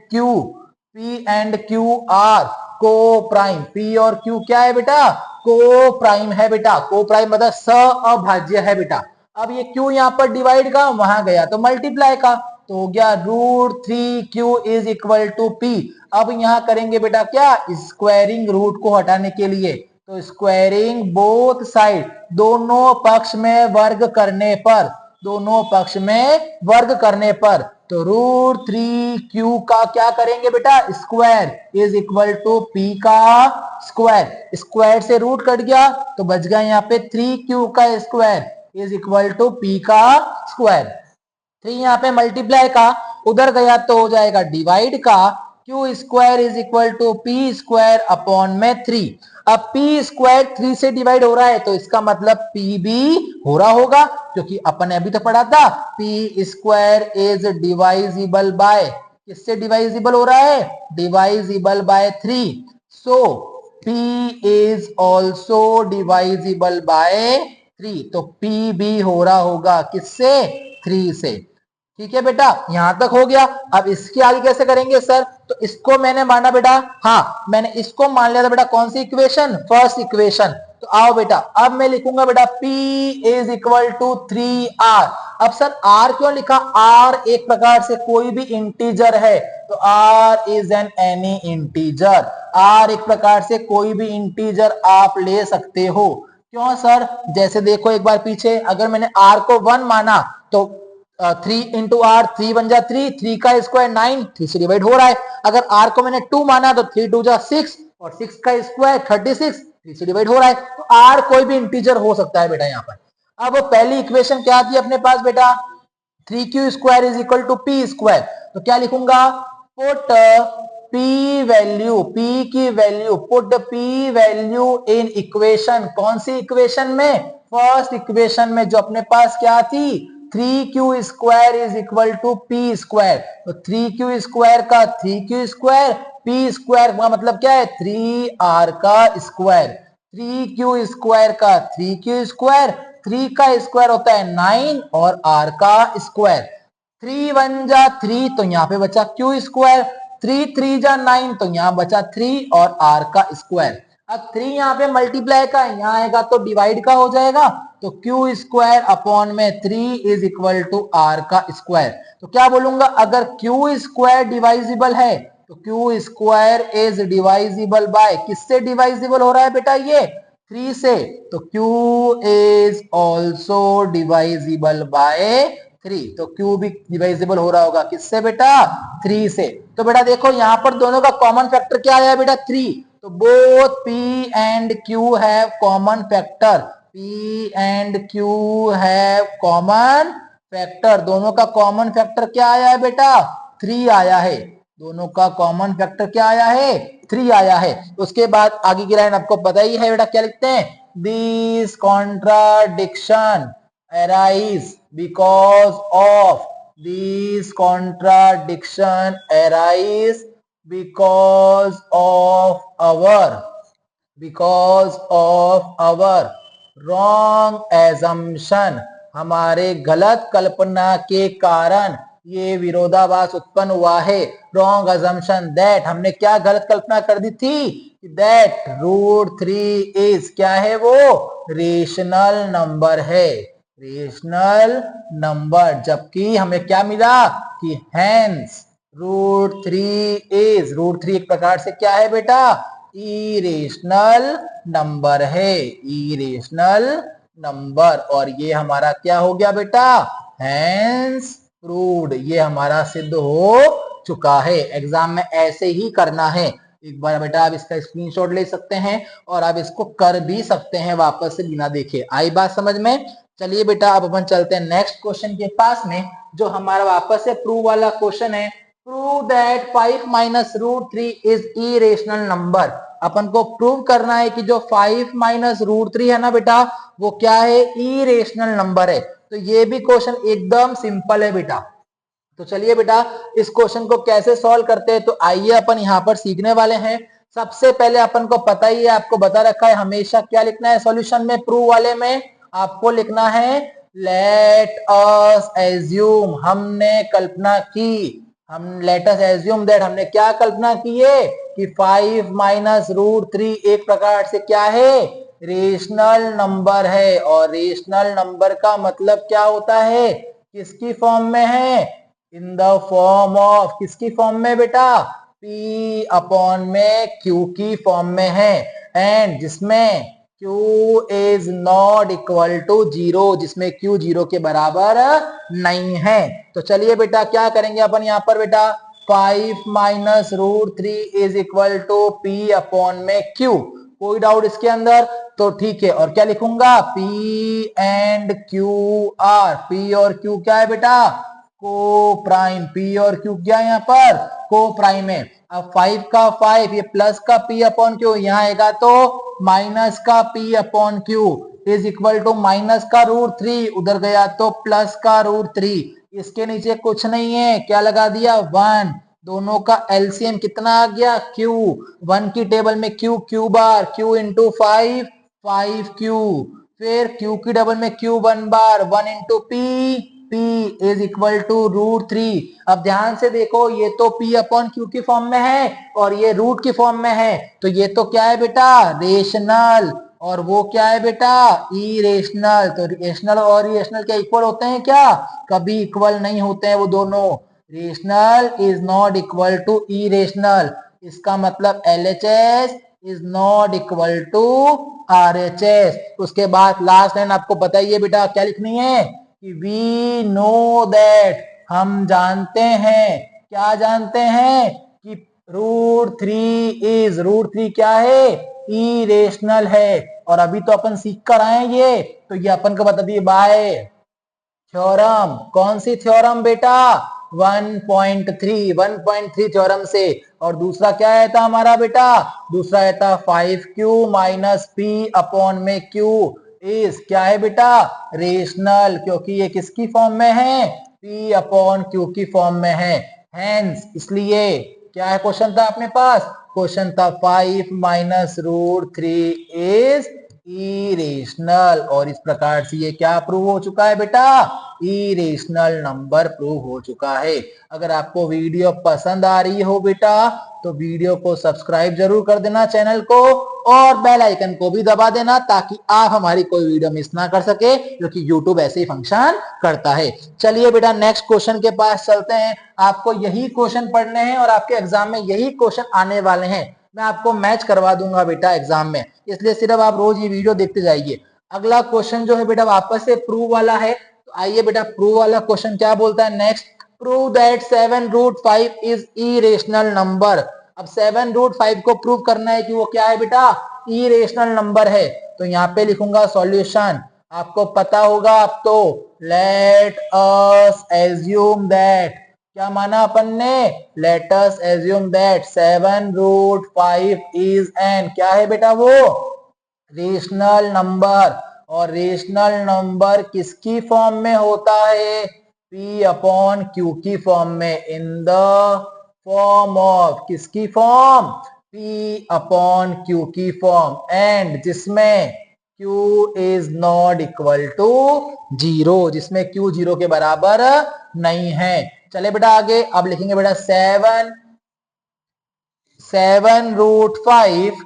Q are coprime. P और Q क्या है बेटा को प्राइम है बेटा, को प्राइम मतलब सहअभाज्य है बेटा। अब ये क्यू यहाँ पर डिवाइड का, वहां गया तो मल्टीप्लाई का, तो हो गया √3q is equal to p। अब यहाँ करेंगे बेटा क्या, स्क्वायरिंग रूट को हटाने के लिए, तो स्क्वायरिंग बोथ साइड, दोनों पक्ष में वर्ग करने पर, दोनों पक्ष में वर्ग करने पर, तो √3q का क्या करेंगे बेटा, square is equal to p का स्क्वायर। स्क्वायर से रूट कट गया तो बच गया यहाँ पे 3q का square is equal to p का स्क्वायर। 3 यहाँ पे मल्टीप्लाई का, उधर गया तो हो जाएगा डिवाइड का, Q square is equal to P square upon में 3। अब पी स्क्वायर 3 से डिवाइड हो रहा है तो इसका मतलब पी भी हो रहा होगा, क्योंकि अपन ने अभी तो पढ़ा था P square is divisible by, किससे डिवाइजिबल हो रहा है, divisible by 3। So P is also divisible by 3, तो पी भी हो रहा होगा किससे, 3 से। ठीक है बेटा, यहां तक हो गया। अब इसके आगे कैसे करेंगे सर, तो इसको मैंने माना बेटा, हाँ मैंने इसको मान लिया था बेटा, कौन सी इक्वेशन, फर्स्ट इक्वेशन। तो आओ बेटा, अब मैं लिखूंगा बेटा P is equal to 3R। अब सर R क्यों लिखा, R एक प्रकार से कोई भी इंटीजर है, तो R is an any integer, R एक प्रकार से कोई भी इंटीजर आप ले सकते हो। क्यों सर, जैसे देखो एक बार पीछे, अगर मैंने R को 1 माना तो 3 इंटू आर, 3 बन जा 3, 3 का स्क्वायर 9, 3 से डिवाइड हो रहा है। अगर आर को मैंने 2 माना तो 3 2 जा 6 और 6 का स्क्वायर 36, 3 से डिवाइड हो रहा है। तो आर कोई भी इंटीजर हो सकता है बेटा यहाँ पर। अब पहली इक्वेशन क्या थी अपने पास बेटा, 3q square is equal to P square. तो क्या लिखूंगा, पुट p वैल्यू, p की value, put p value in equation, कौन सी इक्वेशन में, फर्स्ट इक्वेशन में, जो अपने पास क्या थी, 3q square is equal to P square. तो 3q स्क्वायर का 3q स्क्वायर, p स्क्वायर का मतलब क्या है, 3r का स्क्वायर, 3q स्क्वायर का 3q स्क्वायर, 3 का स्क्वायर होता है 9 और r का स्क्वायर, 3 1 जा 3 तो यहाँ पे बचा q स्क्वायर, 3 3 जा 9 तो यहाँ बचा 3 और r का स्क्वायर। अब 3 यहाँ पे मल्टीप्लाई का, यहाँ आएगा तो डिवाइड का हो जाएगा, तो q स्क्वायर अपॉन में 3 इज इक्वल टू r का स्क्वायर। तो क्या बोलूंगा, अगर q स्क्वायर डिवाइजिबल है तो q square is divisible by, किससे डिवाइजिबल हो रहा है बेटा, ये 3 से, तो q is also divisible by 3। तो q भी डिवाइजिबल हो रहा होगा किससे बेटा, 3 से। तो बेटा देखो यहाँ पर दोनों का कॉमन फैक्टर क्या आया बेटा, 3। तो both p and q have common factor, p and q have common factor, दोनों का कॉमन फैक्टर क्या आया है बेटा, 3 आया है, दोनों का कॉमन फैक्टर क्या आया है, 3 आया है। उसके बाद आगे की लाइन आपको पता ही है बेटा, क्या लिखते हैं, this contradiction arise because of, these contradiction arise because of our wrong assumption, हमारे गलत कल्पना के कारण ये विरोधाभास उत्पन्न हुआ है। रॉन्ग assumption दैट, हमने क्या गलत कल्पना कर दी थी, दैट √3 इज क्या है, वो रेशनल नंबर है, रेशनल नंबर, जबकि हमें क्या मिला कि हेंस √3 इज, √3 एक प्रकार से क्या है बेटा, इरेशनल नंबर है, इरेशनल नंबर। और ये हमारा क्या हो गया बेटा, हेंस प्रूव्ड, ये हमारा सिद्ध हो चुका है। एग्जाम में ऐसे ही करना है, एक बार बेटा आप इसका स्क्रीनशॉट ले सकते हैं और आप इसको कर भी सकते हैं वापस से बिना देखे। आई बात समझ में, चलिए बेटा अब अपन चलते हैं नेक्स्ट क्वेश्चन के पास में, जो हमारा वापस से प्रूव वाला क्वेश्चन है। Prove that 5 minus √3 is irrational number. अपन को प्रूव करना है कि जो 5 माइनस √3 है ना बेटा, वो क्या है, इरेशनल नंबर है। तो ये भी क्वेश्चन एकदम सिंपल है बेटा। तो चलिए बेटा इस क्वेश्चन को कैसे सॉल्व करते हैं, तो आइए अपन यहाँ पर सीखने वाले हैं। सबसे पहले अपन को पता ही है, आपको बता रखा है हमेशा क्या लिखना है सॉल्यूशन में, प्रूव वाले में आपको लिखना है लेट अस एज्यूम, हमने कल्पना की, हम लेट अस एज्यूम दैट, हमने क्या कल्पना की है कि 5 माइनस √3 एक प्रकार से क्या है, रेशनल नंबर है। और रेशनल नंबर का मतलब क्या होता है, किसकी फॉर्म में है, इन द फॉर्म ऑफ, किसकी फॉर्म में बेटा, P अपॉन में Q की फॉर्म में है। एंड जिसमें Q is not equal to 0, जिसमें Q 0 के बराबर नहीं है। तो चलिए बेटा क्या करेंगे अपन यहाँ पर बेटा, 5 minus root 3 is equal to P upon में Q। कोई डाउट इसके अंदर, तो ठीक है। और क्या लिखूंगा, P and Q are, P और Q क्या है बेटा, को प्राइम। P और Q क्या है यहाँ पर, को प्राइम है। अब 5 का 5, ये प्लस का P अपॉन Q, यहाँ आएगा तो माइनस का P upon Q is equal to minus का रूट 3, उधर गया तो प्लस का रूट 3। इसके नीचे कुछ नहीं है, क्या लगा दिया, 1। दोनों का एलसीएम कितना आ गया, Q। 1 की टेबल में Q, Q बार, Q इंटू 5, 5Q। फिर Q की टेबल में Q 1 बार, 1 into P, P is equal to root 3। अब ध्यान से देखो, ये तो P अपॉन Q की फॉर्म में है और ये रूट की फॉर्म में है, तो ये तो क्या है बेटा, रेशनल। और वो क्या है बेटा, इरेशनल। तो रेशनल और इरेशनल क्या इक्वल होते हैं क्या, कभी इक्वल नहीं होते हैं वो दोनों। Rational is not equal to irrational, इसका मतलब LHS is not equal to RHS। उसके बाद लास्ट लाइन आपको बताइए बेटा क्या लिखनी है, कि वी नो दैट, हम जानते हैं, क्या जानते हैं, कि रूट 3 इज, रूट 3 क्या है, इरेशनल है। और अभी तो अपन सीख कर आए ये, तो ये अपन को बता दिए बाय थ्योरम। कौन सी थ्योरम बेटा, 1.3, 1.3 थ्योरम से। और दूसरा क्या है था हमारा बेटा, दूसरा है था 5Q माइनस P अपॉन में Q इज क्या है बेटा, रेशनल, क्योंकि ये किसकी फॉर्म में है, P अपॉन Q की फॉर्म में है। हेंस इसलिए क्या है, क्वेश्चन था अपने पास, क्वेश्चन था 5 माइनस रूट 3 इज इरेशनल। और इस प्रकार से ये क्या प्रूव हो चुका है बेटा, इरेशनल नंबर प्रूव हो चुका है। अगर आपको वीडियो पसंद आ रही हो बेटा, तो वीडियो को सब्सक्राइब जरूर कर देना चैनल को, और बेल आइकन को भी दबा देना, ताकि आप हमारी कोई वीडियो मिस ना कर सके, क्योंकि यूट्यूब ऐसे ही फंक्शन करता है। चलिए बेटा नेक्स्ट क्वेश्चन के पास चलते हैं। आपको यही क्वेश्चन पढ़ने हैं और आपके एग्जाम में यही क्वेश्चन आने वाले हैं। मैं आपको मैच करवा दूंगा बेटा एग्जाम में, इसलिए सिर्फ आप रोज ये वीडियो देखते जाइए। अगला क्वेश्चन जो है बेटा वापस से प्रूव वाला है, तो आइए बेटा प्रूव वाला क्वेश्चन क्या बोलता है next, prove that 7 root 5 is irrational number. अब 7 रूट 5 को प्रूव करना है कि वो क्या है बेटा, इरेशनल नंबर है। तो यहाँ पे लिखूंगा सॉल्यूशन, आपको पता होगा अब तो, लेट अस एज्यूम दैट, क्या माना अपन ने, let us assume that 7 root 5 is an, क्या है बेटा वो, रेशनल नंबर। और रेशनल नंबर किसकी फॉर्म में होता है, P अपॉन Q की फॉर्म में, इन द फॉर्म ऑफ, किसकी फॉर्म, P अपॉन Q की फॉर्म, एंड जिसमें Q is not equal to 0, जिसमें Q 0 के बराबर नहीं है। चले बेटा आगे, अब लिखेंगे बेटा 7 root 5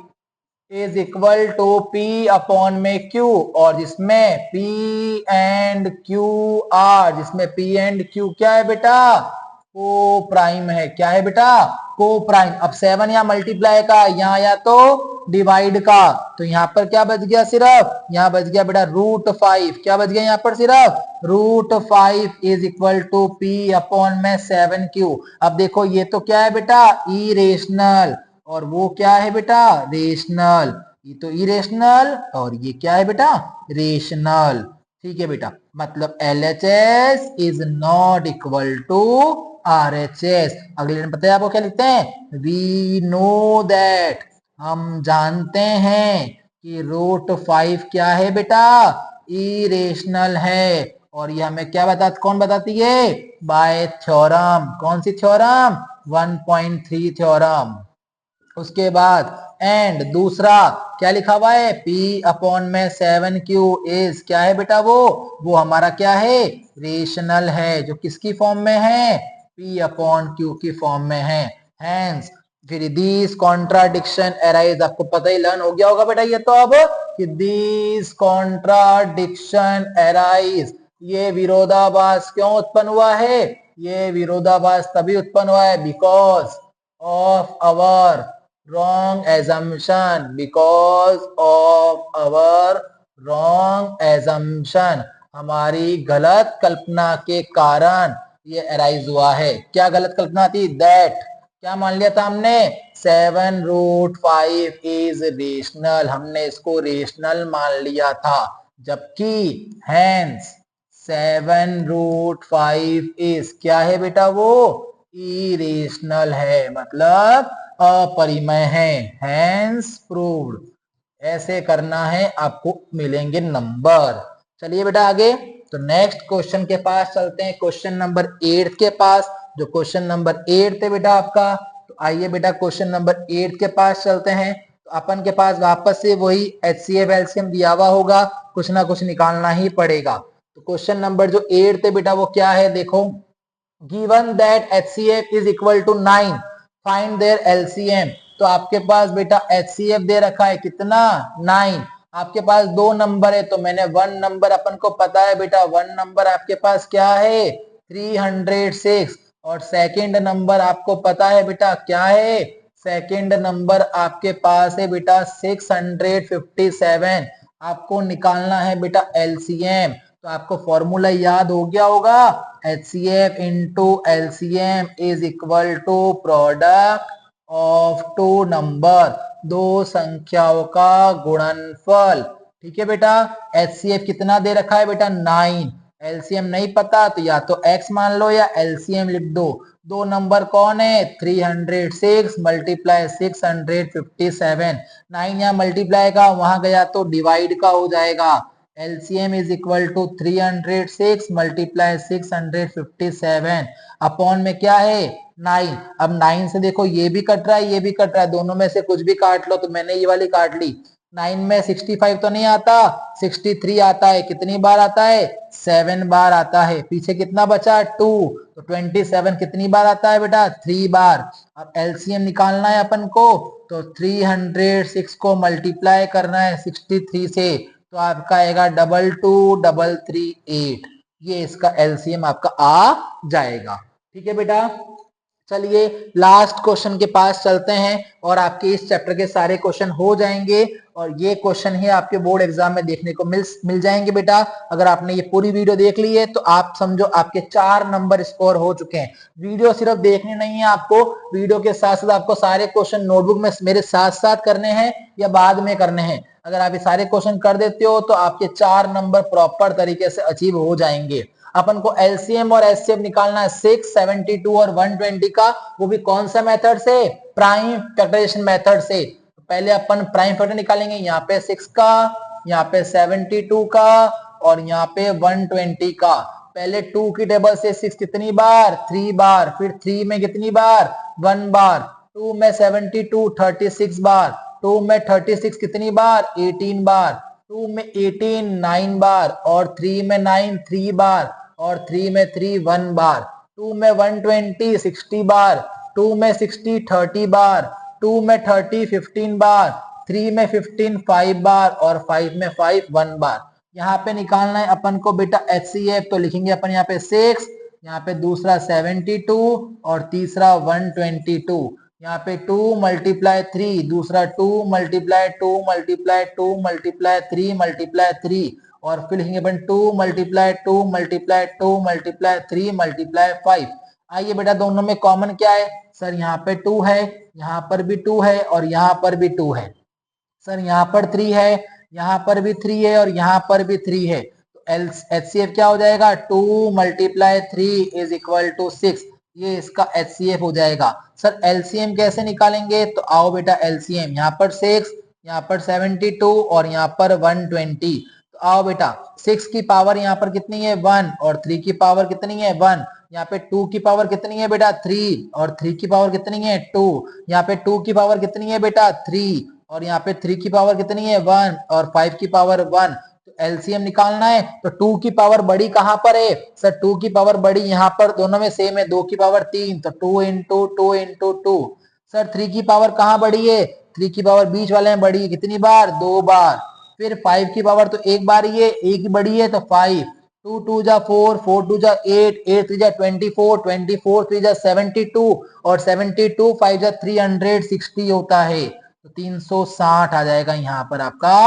is equal to P upon में Q, और जिसमें P एंड Q आर, जिसमें P एंड Q क्या है बेटा, को प्राइम है, क्या है बेटा, को प्राइम। अब 7 यहाँ मल्टीप्लाई का, यहाँ आया तो डिवाइड का, तो यहाँ पर क्या बच गया, सिर्फ यहाँ बच गया बेटा रूट 5, क्या बच गया यहाँ पर, सिर्फ root 5 is equal to P upon में 7Q। अब देखो ये तो क्या है बेटा, इरेशनल, और वो क्या है बेटा, रेशनल। ये तो इरेशनल और ये क्या है बेटा, रेशनल। ठीक है बेटा, मतलब LHS is not equal to RHS। अगले दिन पता है आपको क्या लिखते हैं, वी नो दैट, हम जानते हैं कि रूट 5 क्या है बेटा, इरेशनल है। और ये हमें क्या बता, कौन बताती है, बाय थ्योरम। कौन सी थ्योरम, 1.3 थ्योरम। उसके बाद एंड दूसरा क्या लिखा हुआ है, P अपॉन में 7Q इज, क्या है बेटा वो हमारा क्या है, रेशनल है, जो किसकी फॉर्म में है, P अपॉन Q की फॉर्म में है। हेंस फिर दिस कॉन्ट्राडिक्शन अराइज, आपको पता ही लर्न हो गया होगा बेटा ये तो अब, कि दिस कॉन्ट्राडिक्शन अराइज, ये विरोधाभास क्यों उत्पन्न हुआ है? ये विरोधाभास तभी उत्पन्न हुआ है because of our wrong assumption, because of our wrong assumption, हमारी गलत कल्पना के कारण ये अराइज हुआ है। क्या गलत कल्पना थी? दैट, क्या मान लिया था हमने? 7√5 इज रेशनल, हमने इसको रेशनल मान लिया था, जबकि हैंस 7√5 इज क्या है बेटा? वो इरेशनल है, मतलब अपरिमेय है, हैंस प्रूव्ड। ऐसे करना है, आपको मिलेंगे नंबर। चलिए बेटा आगे, तो नेक्स्ट क्वेश्चन के पास चलते हैं, क्वेश्चन नंबर 8 के पास, जो क्वेश्चन नंबर 8 थे बेटा आपका। तो आइए बेटा क्वेश्चन नंबर 8 के पास चलते हैं। तो अपन के पास वापस से वही HCF एलसीएम दिया हुआ होगा, कुछ ना कुछ निकालना ही पड़ेगा। तो क्वेश्चन नंबर जो 8 थे बेटा वो क्या है? देखो, given that HCF is equal to 9, find their LCM। तो आपके पास बेटा HCF दे रखा है कितना? 9। आपके पास दो नंबर है, तो मैंने वन नंबर, अपन को पता है बेटा वन नंबर आपके पास क्या है? 306। और सेकंड नंबर आपको पता है बेटा क्या है? सेकंड नंबर आपके पास है बेटा 657। आपको निकालना है बेटा LCM। तो आपको फॉर्मूला याद हो गया होगा, HCF into LCM is equal to product of two number, दो संख्याओं का गुणनफल। ठीक है बेटा, HCF कितना दे रखा है बेटा? 9। LCM नहीं पता तो या तो x मान लो या LCM लिख दो। दो नंबर कौन है? 306 मल्टीप्लाई 657। 9 यहाँ मल्टीप्लाई का, वहां गया तो डिवाइड का हो जाएगा। LCM is equal to 306 multiply 657 upon में क्या है? 9। अब 9 से देखो ये भी कट रहा है, ये भी कट रहा है, दोनों में से कुछ भी काट लो। तो मैंने ये वाली काट ली। 9 में 65 तो नहीं आता, 63 आता है। कितनी बार आता है? 7 बार आता है। पीछे कितना बचा? 2। तो 27 कितनी बार आता है बेटा? 3 बार। अब LCM निकालना है अपन को, तो 306 को मल्टीप्लाई करना है 63 से, तो आपका आएगा 222338। ये इसका LCM आपका आ जाएगा। ठीक है बेटा, चलिए लास्ट क्वेश्चन के पास चलते हैं और आपके इस चैप्टर के सारे क्वेश्चन हो जाएंगे। और ये क्वेश्चन ही आपके बोर्ड एग्जाम में देखने को मिल जाएंगे बेटा। अगर आपने ये पूरी वीडियो देख ली है तो आप समझो आपके 4 नंबर स्कोर हो चुके हैं। वीडियो सिर्फ देखनी नहीं है आपको, वीडियो के साथ साथ आपको सारे क्वेश्चन नोटबुक में मेरे साथ साथ करने हैं या बाद में करने हैं। अगर आप ये सारे क्वेश्चन कर देते हो तो आपके 4 नंबर प्रॉपर तरीके से अचीव हो जाएंगे। अपन को LCM और HCF निकालना है 6, 72 और 120 का, वो भी कौन सा मेथड से? प्राइम फैक्टराइजेशन मेथड से। पहले अपन प्राइम फैक्टर निकालेंगे, यहाँ पे 6 का, यहाँ पे 72 का और यहाँ पे 120 का। पहले 2 की टेबल से 6 कितनी बार? 3 बार। फिर 3 में कितनी बार? 1 बार। 2 में 72 36 बार। 2 में 36 कितनी बार? 18 बार। 2 में 18 9 बार और 3 में 9 3 बार और 3 में 3 1 बार। 2 में 120 60 बार। 2 में 60 30 बार। 2 में 30 15 बार। 3 में 15 5 बार और 5 में 5 1 बार। यहाँ पे निकालना है अपन को बेटा HCF, तो लिखेंगे अपन यहाँ पे 6, यहाँ पे दूसरा 72 और तीसरा 122। यहाँ पे 2 मल्टीप्लाई 3, दूसरा 2 मल्टीप्लाई 2 मल्टीप्लाई 2 मल्टीप्लाई 3 मल्टीप्लाई 3 और फिर लिखेंगे अपन 2 मल्टीप्लाई 2 मल्टीप्लाई 2 मल्टीप्लाई 3 मल्टीप्लाई 5। आइए बेटा दोनों में कॉमन क्या है? सर यहाँ पे 2 है, यहाँ पर भी 2 है और यहाँ पर भी 2 है। सर यहाँ पर 3 है, यहाँ पर भी 3 है और यहाँ पर भी 3 है। तो HCF क्या हो जाएगा? 2 मल्टीप्लाई 3 इज इक्वल टू 6। ये इसका HCF हो जाएगा। सर LCM कैसे निकालेंगे? तो आओ बेटा LCM, यहाँ पर 6, यहाँ पर 72 और यहाँ पर 120। तो आओ बेटा 6 की पावर यहाँ पर कितनी है? 1 और 3 की पावर कितनी है? 1। यहाँ पे 2 की पावर कितनी है बेटा? 3 और 3 की पावर कितनी है? 2। यहाँ पे 2 की पावर कितनी है बेटा? 3 और यहाँ पे 3 की पावर कितनी है? 1 और 5 की पावर 1। तो LCM निकालना है, तो 2 की पावर बड़ी कहां पर है? सर 2 की पावर बड़ी यहाँ पर, दोनों में सेम है, 2 की पावर 3, तो 2 इंटू 2 इंटू 2। सर 3 की पावर कहां बड़ी है? 3 की पावर बीच वाले में बड़ी है, कितनी बार? 2 बार। फिर 5 की पावर तो एक बार ही है, एक बड़ी है तो 5, 2 2 जा 4, 4 2 जा 8, 8 3 जा 24, 24 3 जा 72 और 72 5 जा 360 होता है, तो 360 आ जाएगा यहाँ पर आपका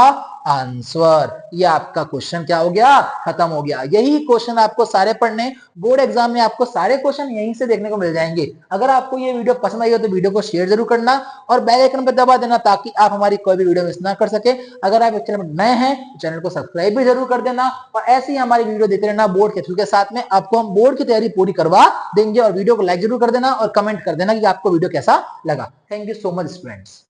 आंसर। ये आपका क्वेश्चन क्या हो गया, खत्म हो गया। यही क्वेश्चन आपको सारे पढ़ने, बोर्ड एग्जाम में आपको सारे क्वेश्चन यहीं से देखने को मिल जाएंगे। अगर आपको ये वीडियो पसंद आई हो तो वीडियो को शेयर जरूर करना और बेल आइकन पर दबा देना ताकि आप हमारी कोई भी वीडियो मिस ना कर सके। अगर आप चैनल में नए हैं तो चैनल को सब्सक्राइब भी जरूर कर देना और ऐसे ही हमारी वीडियो देखते रहना बोर्ड के थ्रू के साथ में। आपको हम बोर्ड की तैयारी पूरी करवा देंगे और वीडियो को लाइक जरूर कर देना और कमेंट कर देना कि आपको वीडियो कैसा लगा। Thank you so much students.